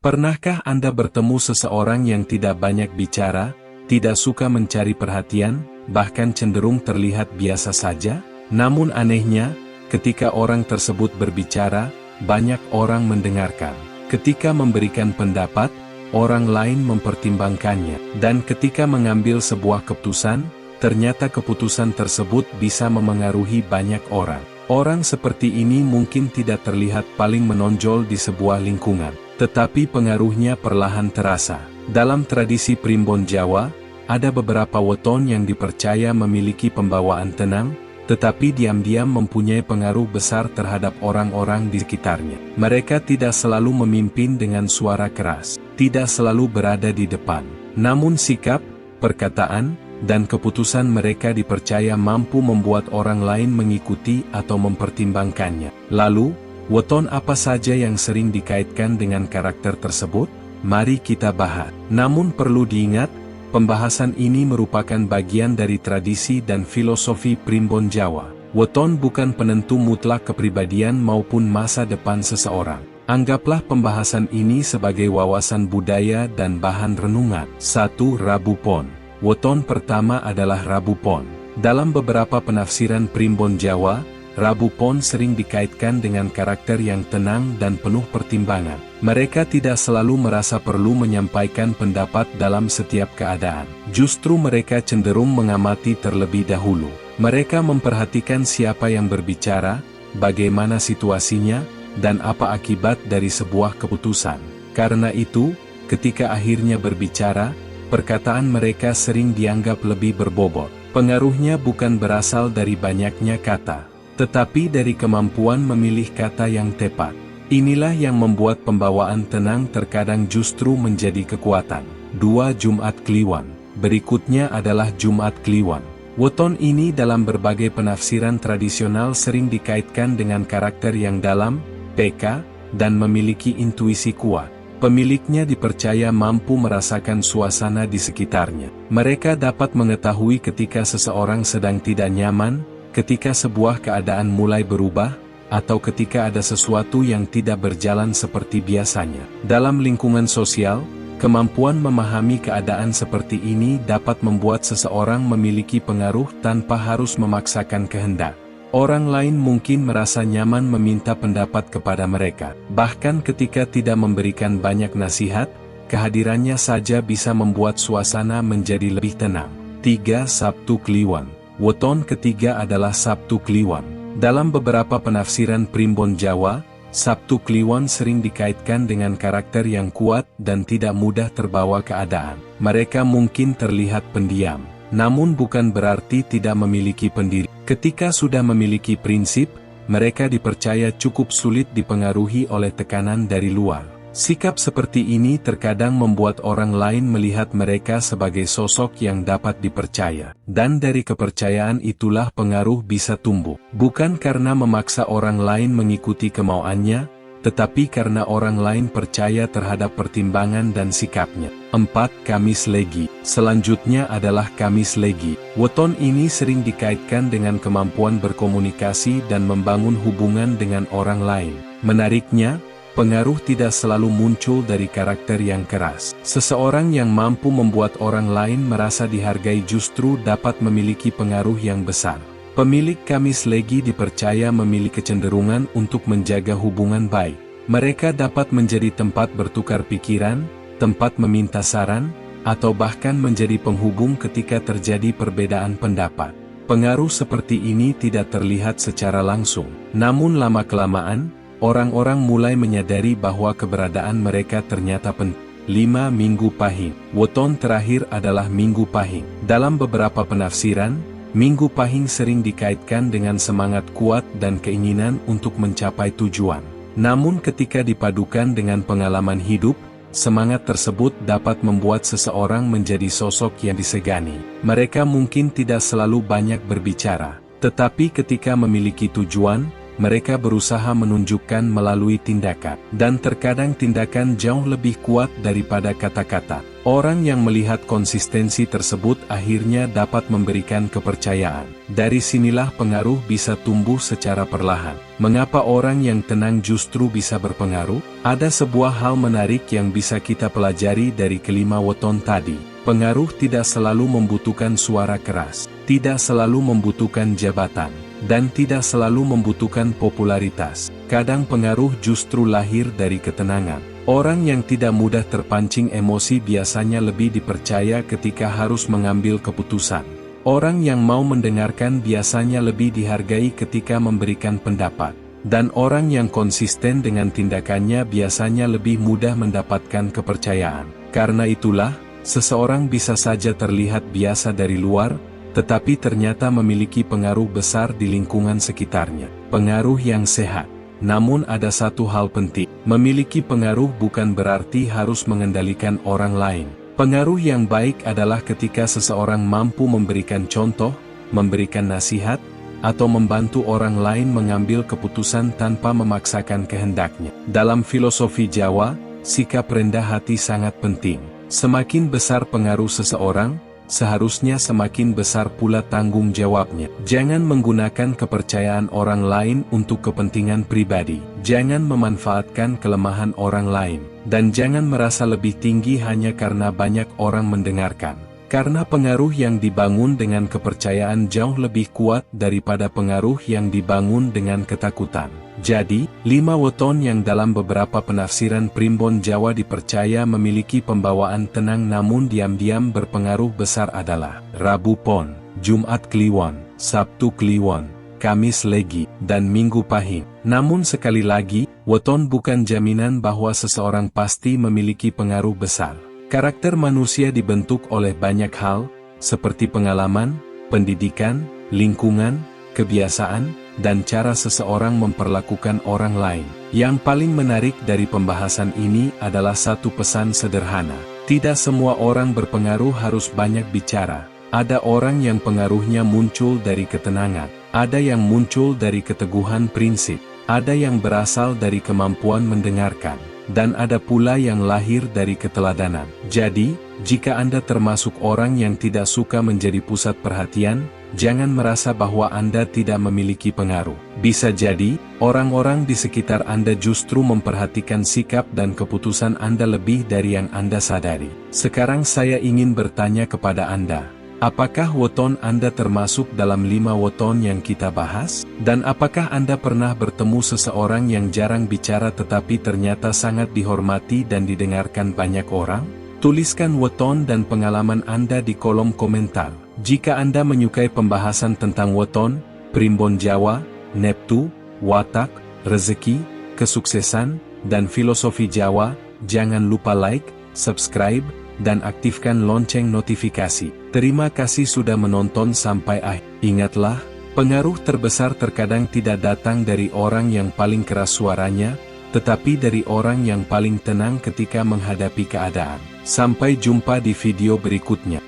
Pernahkah Anda bertemu seseorang yang tidak banyak bicara, tidak suka mencari perhatian, bahkan cenderung terlihat biasa saja? Namun anehnya, ketika orang tersebut berbicara, banyak orang mendengarkan. Ketika memberikan pendapat, orang lain mempertimbangkannya. Dan ketika mengambil sebuah keputusan, ternyata keputusan tersebut bisa memengaruhi banyak orang. Orang seperti ini mungkin tidak terlihat paling menonjol di sebuah lingkungan, tetapi pengaruhnya perlahan terasa. Dalam tradisi primbon Jawa, ada beberapa weton yang dipercaya memiliki pembawaan tenang, tetapi diam-diam mempunyai pengaruh besar terhadap orang-orang di sekitarnya. Mereka tidak selalu memimpin dengan suara keras, tidak selalu berada di depan. Namun sikap, perkataan, dan keputusan mereka dipercaya mampu membuat orang lain mengikuti atau mempertimbangkannya. Lalu, weton apa saja yang sering dikaitkan dengan karakter tersebut? Mari kita bahas. Namun perlu diingat, pembahasan ini merupakan bagian dari tradisi dan filosofi primbon Jawa. Weton bukan penentu mutlak kepribadian maupun masa depan seseorang. Anggaplah pembahasan ini sebagai wawasan budaya dan bahan renungan. 1. Rabu Pon. Weton pertama adalah Rabu Pon. Dalam beberapa penafsiran primbon Jawa, Rabu Pon sering dikaitkan dengan karakter yang tenang dan penuh pertimbangan. Mereka tidak selalu merasa perlu menyampaikan pendapat dalam setiap keadaan. Justru mereka cenderung mengamati terlebih dahulu. Mereka memperhatikan siapa yang berbicara, bagaimana situasinya, dan apa akibat dari sebuah keputusan. Karena itu, ketika akhirnya berbicara, perkataan mereka sering dianggap lebih berbobot. Pengaruhnya bukan berasal dari banyaknya kata, tetapi dari kemampuan memilih kata yang tepat. Inilah yang membuat pembawaan tenang terkadang justru menjadi kekuatan. 2. Jumat Kliwon. Berikutnya adalah Jumat Kliwon. Weton ini dalam berbagai penafsiran tradisional sering dikaitkan dengan karakter yang dalam, peka, dan memiliki intuisi kuat. Pemiliknya dipercaya mampu merasakan suasana di sekitarnya. Mereka dapat mengetahui ketika seseorang sedang tidak nyaman, ketika sebuah keadaan mulai berubah, atau ketika ada sesuatu yang tidak berjalan seperti biasanya. Dalam lingkungan sosial, kemampuan memahami keadaan seperti ini dapat membuat seseorang memiliki pengaruh tanpa harus memaksakan kehendak. Orang lain mungkin merasa nyaman meminta pendapat kepada mereka. Bahkan ketika tidak memberikan banyak nasihat, kehadirannya saja bisa membuat suasana menjadi lebih tenang. 3. Sabtu Kliwon. Weton ketiga adalah Sabtu Kliwon. Dalam beberapa penafsiran primbon Jawa, Sabtu Kliwon sering dikaitkan dengan karakter yang kuat dan tidak mudah terbawa keadaan. Mereka mungkin terlihat pendiam, namun bukan berarti tidak memiliki pendirian. Ketika sudah memiliki prinsip, mereka dipercaya cukup sulit dipengaruhi oleh tekanan dari luar. Sikap seperti ini terkadang membuat orang lain melihat mereka sebagai sosok yang dapat dipercaya. Dan dari kepercayaan itulah pengaruh bisa tumbuh. Bukan karena memaksa orang lain mengikuti kemauannya, tetapi karena orang lain percaya terhadap pertimbangan dan sikapnya. 4. Kamis Legi. Selanjutnya adalah Kamis Legi. Weton ini sering dikaitkan dengan kemampuan berkomunikasi dan membangun hubungan dengan orang lain. Menariknya, pengaruh tidak selalu muncul dari karakter yang keras. Seseorang yang mampu membuat orang lain merasa dihargai justru dapat memiliki pengaruh yang besar. Pemilik Kamis Legi dipercaya memiliki kecenderungan untuk menjaga hubungan baik. Mereka dapat menjadi tempat bertukar pikiran, tempat meminta saran, atau bahkan menjadi penghubung ketika terjadi perbedaan pendapat. Pengaruh seperti ini tidak terlihat secara langsung. Namun lama-kelamaan, orang-orang mulai menyadari bahwa keberadaan mereka ternyata penting. 5. Minggu Pahing. Weton terakhir adalah Minggu Pahing. Dalam beberapa penafsiran, Minggu Pahing sering dikaitkan dengan semangat kuat dan keinginan untuk mencapai tujuan. Namun ketika dipadukan dengan pengalaman hidup, semangat tersebut dapat membuat seseorang menjadi sosok yang disegani. Mereka mungkin tidak selalu banyak berbicara, tetapi ketika memiliki tujuan, mereka berusaha menunjukkan melalui tindakan. Dan terkadang tindakan jauh lebih kuat daripada kata-kata. Orang yang melihat konsistensi tersebut akhirnya dapat memberikan kepercayaan. Dari sinilah pengaruh bisa tumbuh secara perlahan. Mengapa orang yang tenang justru bisa berpengaruh? Ada sebuah hal menarik yang bisa kita pelajari dari kelima weton tadi. Pengaruh tidak selalu membutuhkan suara keras, tidak selalu membutuhkan jabatan, dan tidak selalu membutuhkan popularitas. Kadang pengaruh justru lahir dari ketenangan. Orang yang tidak mudah terpancing emosi biasanya lebih dipercaya ketika harus mengambil keputusan. Orang yang mau mendengarkan biasanya lebih dihargai ketika memberikan pendapat. Dan orang yang konsisten dengan tindakannya biasanya lebih mudah mendapatkan kepercayaan. Karena itulah, seseorang bisa saja terlihat biasa dari luar, tetapi ternyata memiliki pengaruh besar di lingkungan sekitarnya. Pengaruh yang sehat. Namun ada satu hal penting, memiliki pengaruh bukan berarti harus mengendalikan orang lain. Pengaruh yang baik adalah ketika seseorang mampu memberikan contoh, memberikan nasihat, atau membantu orang lain mengambil keputusan tanpa memaksakan kehendaknya. Dalam filosofi Jawa, sikap rendah hati sangat penting. Semakin besar pengaruh seseorang, seharusnya semakin besar pula tanggung jawabnya. Jangan menggunakan kepercayaan orang lain untuk kepentingan pribadi. Jangan memanfaatkan kelemahan orang lain. Dan jangan merasa lebih tinggi hanya karena banyak orang mendengarkan. Karena pengaruh yang dibangun dengan kepercayaan jauh lebih kuat daripada pengaruh yang dibangun dengan ketakutan. Jadi, 5 weton yang dalam beberapa penafsiran primbon Jawa dipercaya memiliki pembawaan tenang namun diam-diam berpengaruh besar adalah Rabu Pon, Jumat Kliwon, Sabtu Kliwon, Kamis Legi, dan Minggu Pahing. Namun sekali lagi, weton bukan jaminan bahwa seseorang pasti memiliki pengaruh besar. Karakter manusia dibentuk oleh banyak hal, seperti pengalaman, pendidikan, lingkungan, kebiasaan, dan cara seseorang memperlakukan orang lain. Yang paling menarik dari pembahasan ini adalah satu pesan sederhana. Tidak semua orang berpengaruh harus banyak bicara. Ada orang yang pengaruhnya muncul dari ketenangan. Ada yang muncul dari keteguhan prinsip. Ada yang berasal dari kemampuan mendengarkan. Dan ada pula yang lahir dari keteladanan. Jadi, jika Anda termasuk orang yang tidak suka menjadi pusat perhatian, jangan merasa bahwa Anda tidak memiliki pengaruh. Bisa jadi, orang-orang di sekitar Anda justru memperhatikan sikap dan keputusan Anda lebih dari yang Anda sadari. Sekarang saya ingin bertanya kepada Anda. Apakah weton Anda termasuk dalam 5 weton yang kita bahas? Dan apakah Anda pernah bertemu seseorang yang jarang bicara tetapi ternyata sangat dihormati dan didengarkan banyak orang? Tuliskan weton dan pengalaman Anda di kolom komentar. Jika Anda menyukai pembahasan tentang weton, primbon Jawa, neptu, watak, rezeki, kesuksesan, dan filosofi Jawa, jangan lupa like, subscribe, dan aktifkan lonceng notifikasi. Terima kasih sudah menonton sampai akhir. Ingatlah, pengaruh terbesar terkadang tidak datang dari orang yang paling keras suaranya, tetapi dari orang yang paling tenang ketika menghadapi keadaan. Sampai jumpa di video berikutnya.